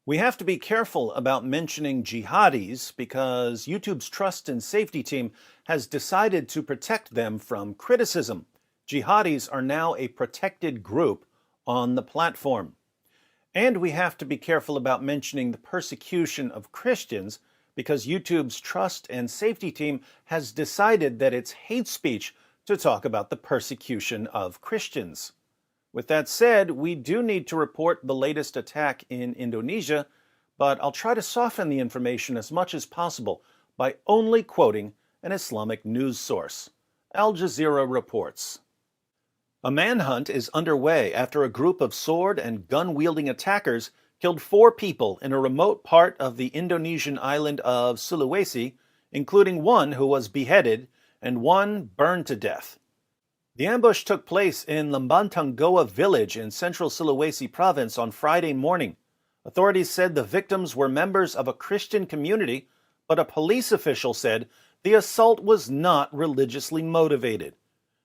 We have to be careful about mentioning jihadis because YouTube's trust and safety team has decided to protect them from criticism. Jihadis are now a protected group on the platform. And we have to be careful about mentioning the persecution of Christians because YouTube's trust and safety team has decided that it's hate speech to talk about the persecution of Christians. With that said, we do need to report the latest attack in Indonesia, but I'll try to soften the information as much as possible by only quoting an Islamic news source. Al Jazeera reports. A manhunt is underway after a group of sword and gun-wielding attackers killed 4 people in a remote part of the Indonesian island of Sulawesi, including one who was beheaded and one burned to death. The ambush took place in Lembantanggoa village in central Sulawesi province on Friday morning. Authorities said the victims were members of a Christian community, but a police official said the assault was not religiously motivated.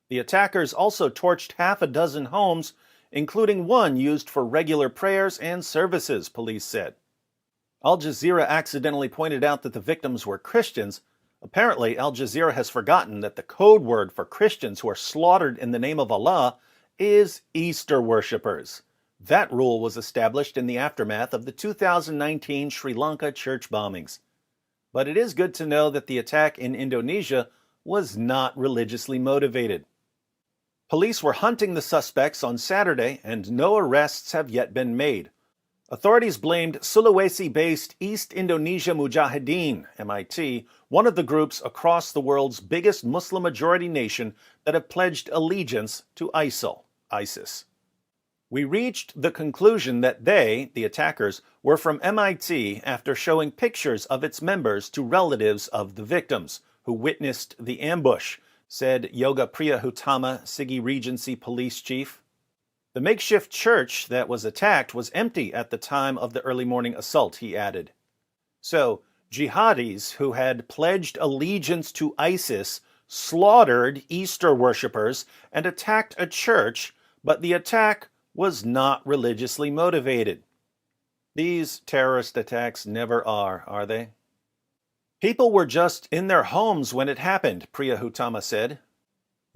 The attackers also torched half a dozen homes, including one used for regular prayers and services, police said. Al Jazeera accidentally pointed out that the victims were Christians. Apparently, Al Jazeera has forgotten that the code word for Christians who are slaughtered in the name of Allah is Easter worshippers. That rule was established in the aftermath of the 2019 Sri Lanka church bombings. But it is good to know that the attack in Indonesia was not religiously motivated. Police were hunting the suspects on Saturday, and no arrests have yet been made. Authorities blamed Sulawesi-based East Indonesia Mujahideen, MIT, one of the groups across the world's biggest Muslim-majority nation that have pledged allegiance to ISIS. We reached the conclusion that they, the attackers, were from MIT after showing pictures of its members to relatives of the victims who witnessed the ambush, said Yoga Priyahutama, Sigi Regency police chief. The makeshift church that was attacked was empty at the time of the early morning assault, he added. So, jihadis who had pledged allegiance to ISIS slaughtered Easter worshippers and attacked a church, but the attack was not religiously motivated. These terrorist attacks never are they? People were just in their homes when it happened, Priyahutama said.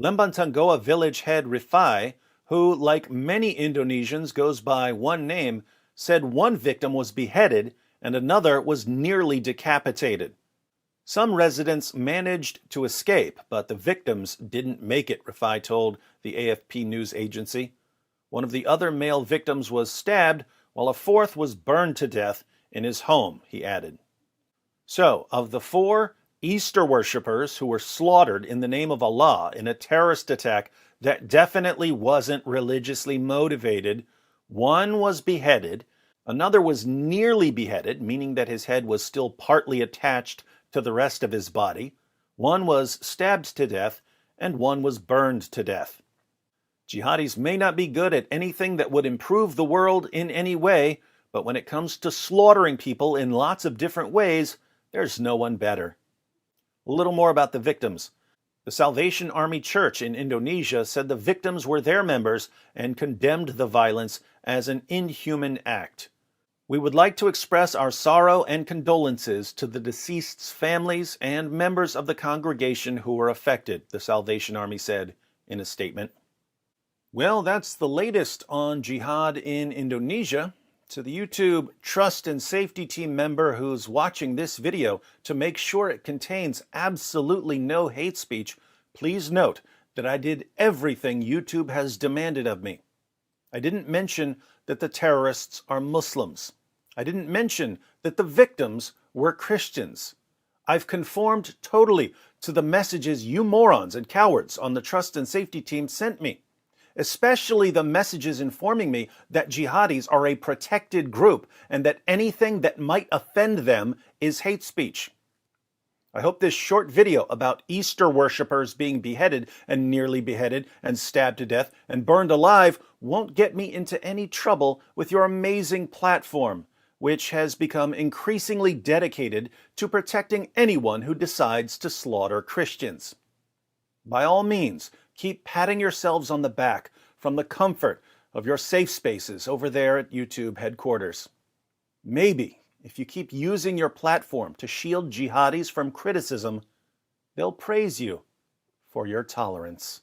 Lembantanggoa village head Rifai, who, like many Indonesians, goes by one name, said one victim was beheaded and another was nearly decapitated. Some residents managed to escape, but the victims didn't make it, Rifai told the AFP news agency. One of the other male victims was stabbed, while a fourth was burned to death in his home, he added. So, of the 4 Easter worshippers who were slaughtered in the name of Allah in a terrorist attack that definitely wasn't religiously motivated, one was beheaded, another was nearly beheaded, meaning that his head was still partly attached to the rest of his body, one was stabbed to death, and one was burned to death. Jihadis may not be good at anything that would improve the world in any way, but when it comes to slaughtering people in lots of different ways, there's no one better. A little more about the victims. The Salvation Army Church in Indonesia said the victims were their members and condemned the violence as an inhuman act. We would like to express our sorrow and condolences to the deceased's families and members of the congregation who were affected, the Salvation Army said in a statement. Well, that's the latest on jihad in Indonesia. To the YouTube Trust and Safety Team member who's watching this video, to make sure it contains absolutely no hate speech, please note that I did everything YouTube has demanded of me. I didn't mention that the terrorists are Muslims. I didn't mention that the victims were Christians. I've conformed totally to the messages you morons and cowards on the Trust and Safety Team sent me, especially the messages informing me that jihadis are a protected group and that anything that might offend them is hate speech. I hope this short video about Easter worshippers being beheaded and nearly beheaded and stabbed to death and burned alive won't get me into any trouble with your amazing platform, which has become increasingly dedicated to protecting anyone who decides to slaughter Christians. By all means, keep patting yourselves on the back from the comfort of your safe spaces over there at YouTube headquarters. Maybe if you keep using your platform to shield jihadis from criticism, they'll praise you for your tolerance.